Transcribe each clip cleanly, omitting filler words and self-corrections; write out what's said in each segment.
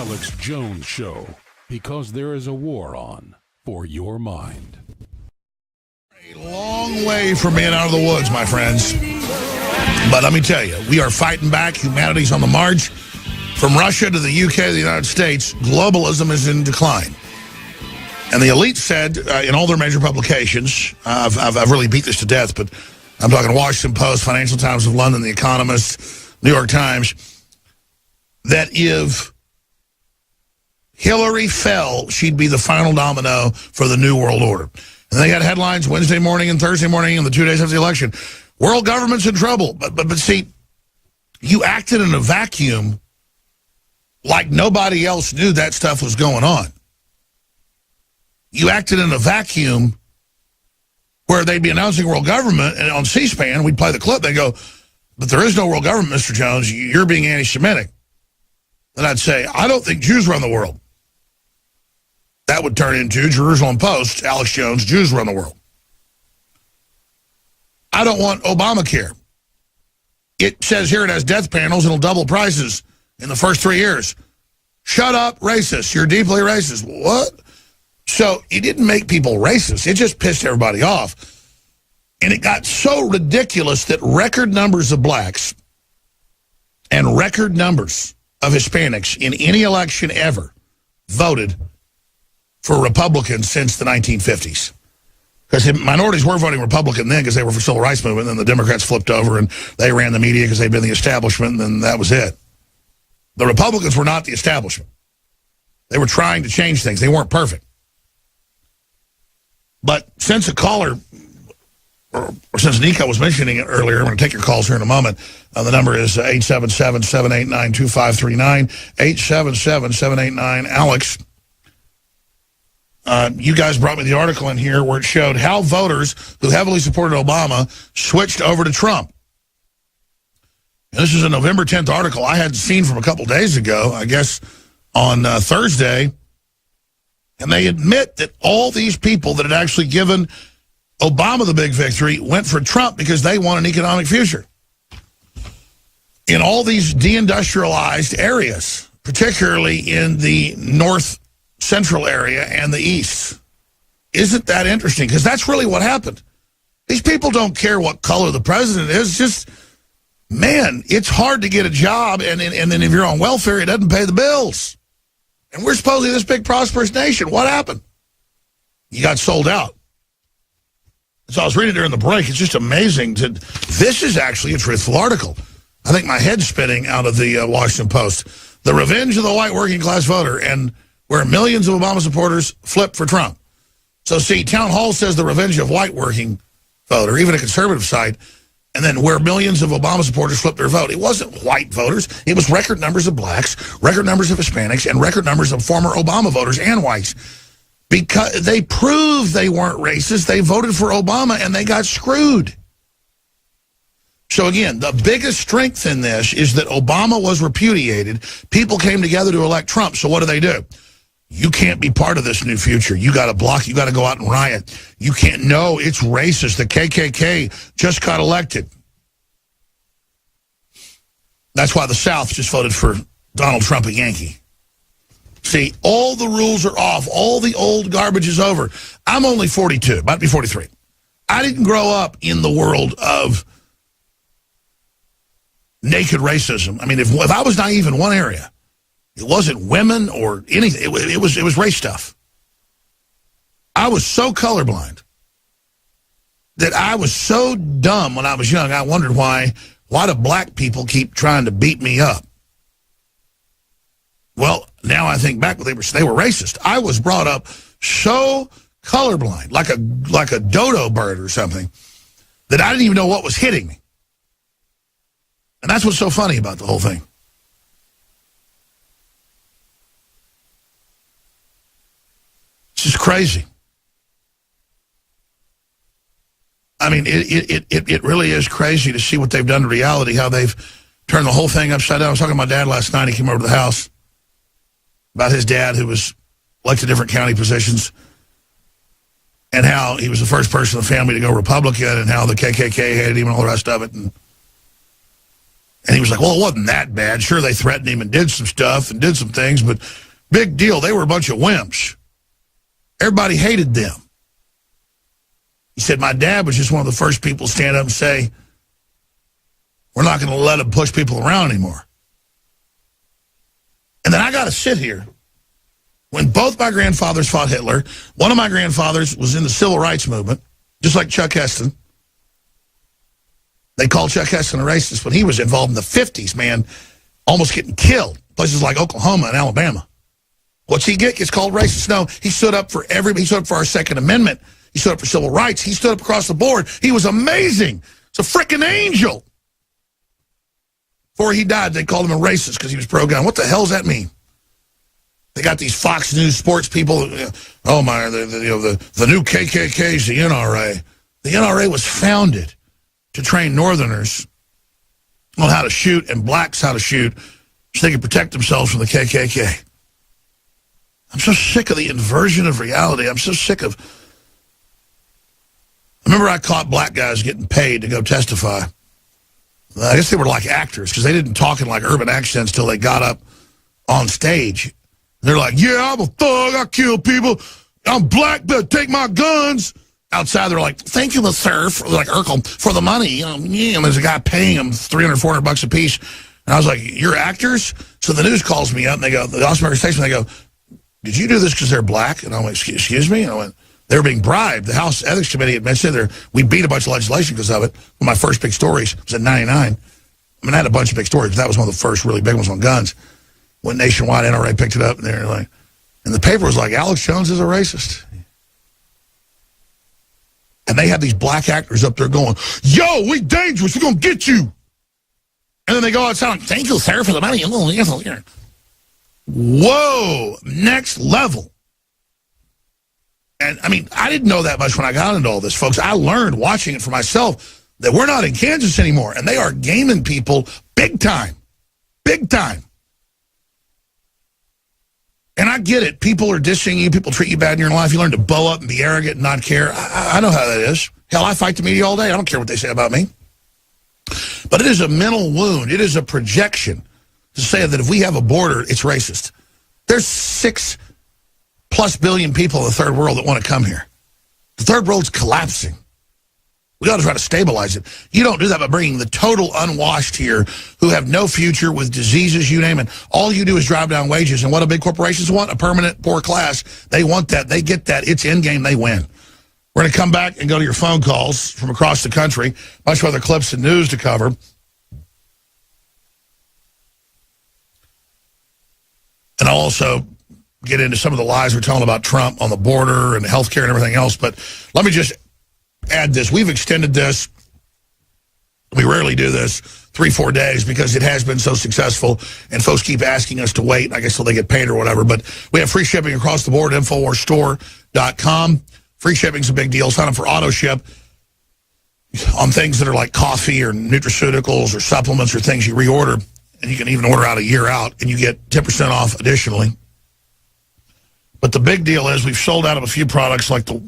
Alex Jones Show, because there is a war on for your mind. A long way from being out of the woods, my friends. But let me tell you, we are fighting back. Humanity's on the march. From Russia to the UK to the United States, globalism is in decline. And the elite said in all their major publications, I've really beat this to death, but I'm talking Washington Post, Financial Times of London, The Economist, New York Times, that if Hillary fell, she'd be the final domino for the New World Order. And they got headlines Wednesday morning and Thursday morning and the 2 days after the election. World government's in trouble. But see, you acted in a vacuum like nobody else knew that stuff was going on. You acted in a vacuum where they'd be announcing world government, and on C-SPAN, we'd play the clip, they go, but there is no world government, Mr. Jones, you're being anti-Semitic. Then I'd say, I don't think Jews run the world. That would turn into Jerusalem Post, Alex Jones, Jews run the world. I don't want Obamacare. It says here it has death panels and it'll double prices in the first 3 years. Shut up, racist. You're deeply racist. What? So it didn't make people racist. It just pissed everybody off. And it got so ridiculous that record numbers of blacks and record numbers of Hispanics in any election ever voted for Republicans since the 1950s. Because minorities were voting Republican then because they were for the civil rights movement, and then the Democrats flipped over and they ran the media because they'd been the establishment, and then that was it. The Republicans were not the establishment. They were trying to change things. They weren't perfect. But since a caller, or since Nico was mentioning it earlier, I'm going to take your calls here in a moment. The number is 877-789-2539, 877-789-ALEX. You guys brought me the article in here where it showed how voters who heavily supported Obama switched over to Trump. And this is a November 10th article I had seen from a couple days ago, I guess on Thursday. And they admit that all these people that had actually given Obama the big victory went for Trump because they want an economic future. In all these deindustrialized areas, particularly in the north central area and the east. Isn't that interesting? Because that's really what happened. These people don't care what color the president is. It's just, man, it's hard to get a job, and then if you're on welfare, it doesn't pay the bills. And we're supposedly this big prosperous nation. What happened? You got sold out. So I was reading during the break. It's just amazing. This is actually a truthful article. I think my head's spinning out of the Washington Post. The revenge of the white working class voter, and where millions of Obama supporters flipped for Trump. So see, Town Hall says the revenge of white working voter, even a conservative site, and then where millions of Obama supporters flipped their vote. It wasn't white voters. It was record numbers of blacks, record numbers of Hispanics, and record numbers of former Obama voters and whites. Because they proved they weren't racist. They voted for Obama, and they got screwed. So again, the biggest strength in this is that Obama was repudiated. People came together to elect Trump. So what do? You can't be part of this new future. You got to block. You got to go out and riot. You can't. No, it's racist. The KKK just got elected. That's why the South just voted for Donald Trump, a Yankee. See, all the rules are off. All the old garbage is over. I'm only 42, about to be 43. I didn't grow up in the world of naked racism. I mean, if I was naive in one area, it wasn't women or anything. It was race stuff. I was so colorblind that I was so dumb when I was young. I wondered why do black people keep trying to beat me up? Well, now I think back, they were racist. I was brought up so colorblind, like a dodo bird or something, that I didn't even know what was hitting me. And that's what's so funny about the whole thing. It's just crazy. I mean, it really is crazy to see what they've done to reality, how they've turned the whole thing upside down. I was talking to my dad last night. He came over to the house about his dad, who was elected different county positions, and how he was the first person in the family to go Republican, and how the KKK hated him and all the rest of it. And And he was like, well, it wasn't that bad. Sure, they threatened him and did some stuff and did some things, but big deal. They were a bunch of wimps. Everybody hated them. He said, my dad was just one of the first people to stand up and say, we're not going to let them push people around anymore. And then I got to sit here. When both my grandfathers fought Hitler, one of my grandfathers was in the civil rights movement, just like Chuck Heston. They called Chuck Heston a racist when he was involved in the 50s, man, almost getting killed. Places like Oklahoma and Alabama. What's he get? Gets called racist? No, he stood up for everybody. He stood up for our Second Amendment. He stood up for civil rights. He stood up across the board. He was amazing. It's a freaking angel. Before he died, they called him a racist because he was pro-gun. What the hell does that mean? They got these Fox News sports people. Oh my, the new KKK is the NRA. The NRA was founded to train Northerners on how to shoot and blacks how to shoot so they can protect themselves from the KKK. I'm so sick of the inversion of reality. I'm so sick of... I remember I caught black guys getting paid to go testify. I guess they were like actors because they didn't talk in like urban accents till they got up on stage. They're like, yeah, I'm a thug. I kill people. I'm black, but take my guns. Outside, they're like, thank you, sir, for, like Urkel, for the money. And there's a guy paying them $300, $400 a piece. And I was like, you're actors? So the news calls me up, and they go, the Austin American Station, they go, did you do this because they're black? And I went, excuse me? And I went, they were being bribed. The House Ethics Committee had mentioned we beat a bunch of legislation because of it. One of my first big stories was in 99. I mean, I had a bunch of big stories, but that was one of the first really big ones on guns. Went nationwide, NRA picked it up, and they're like, and the paper was like, Alex Jones is a racist. And they had these black actors up there going, yo, we dangerous, we're going to get you. And then they go outside like, thank you, sir, for the money. Whoa, next level. And, I mean, I didn't know that much when I got into all this, folks. I learned watching it for myself that we're not in Kansas anymore, and they are gaming people big time. Big time. And I get it. People are dissing you. People treat you bad in your life. You learn to bow up and be arrogant and not care. I know how that is. Hell, I fight the media all day. I don't care what they say about me. But it is a mental wound. It is a projection to say that if we have a border, it's racist. There's 6+ billion people in the third world that want to come here. The third world's collapsing. We got to try to stabilize it. You don't do that by bringing the total unwashed here who have no future with diseases, you name it. All you do is drive down wages. And what do big corporations want? A permanent poor class. They want that. They get that. It's endgame. They win. We're going to come back and go to your phone calls from across the country. Much other clips and news to cover. And I'll also get into some of the lies we're telling about Trump on the border and healthcare and everything else. But let me just add this. We've extended this. We rarely do this 3-4 days because it has been so successful and folks keep asking us to wait, I guess, till they get paid or whatever. But we have free shipping across the board, InfoWarsStore.com. Free shipping's a big deal. Sign up for auto ship on things that are like coffee or nutraceuticals or supplements or things you reorder. And you can even order out a year out and you get 10% off additionally. But the big deal is we've sold out of a few products like the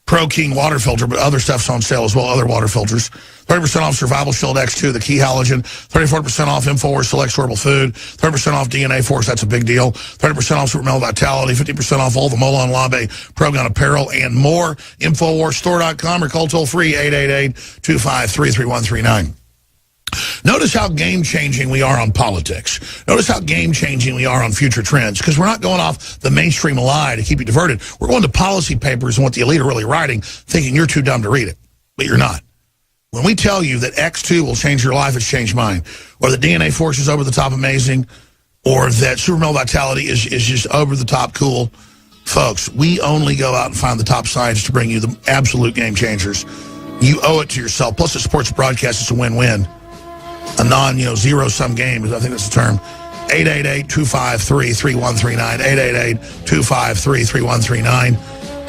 Pro King water filter, but other stuff's on sale as well, other water filters. 30% off Survival Shield X2, the key halogen. 34% off InfoWars Select Storable Food. 30% off DNA Force, that's a big deal. 30% off Super Male Vitality. 50% off all the Molon Labe Pro Gun apparel and more. InfoWarsStore.com or call toll free 888-253-3139. Notice how game-changing we are on politics. Notice how game-changing we are on future trends, because we're not going off the mainstream lie to keep you diverted. We're going to policy papers and what the elite are really writing, thinking you're too dumb to read it, but you're not. When we tell you that X2 will change your life, it's changed mine, or that DNA Force is over-the-top amazing, or that Super Male Vitality is just over-the-top cool, folks, we only go out and find the top science to bring you the absolute game changers. You owe it to yourself. Plus, it supports the broadcast. It's a win-win. A zero-sum game, I think that's the term. 888-253-3139, 888-253-3139,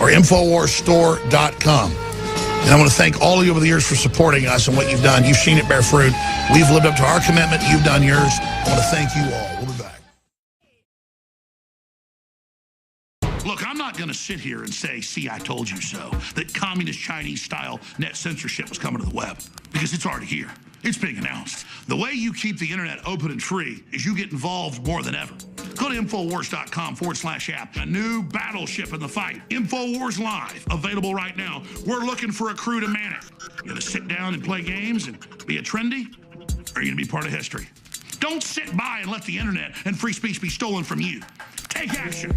or InfoWarsStore.com. And I want to thank all of you over the years for supporting us and what you've done. You've seen it bear fruit. We've lived up to our commitment. You've done yours. I want to thank you all. We'll be back. Look, I'm not going to sit here and say, see, I told you so, that communist Chinese-style net censorship was coming to the web, because it's already here. It's being announced. The way you keep the internet open and free is you get involved more than ever. Go to Infowars.com/app. A new battleship in the fight. Infowars Live, available right now. We're looking for a crew to man it. You gonna sit down and play games and be a trendy? Or are you gonna be part of history? Don't sit by and let the internet and free speech be stolen from you. Take action.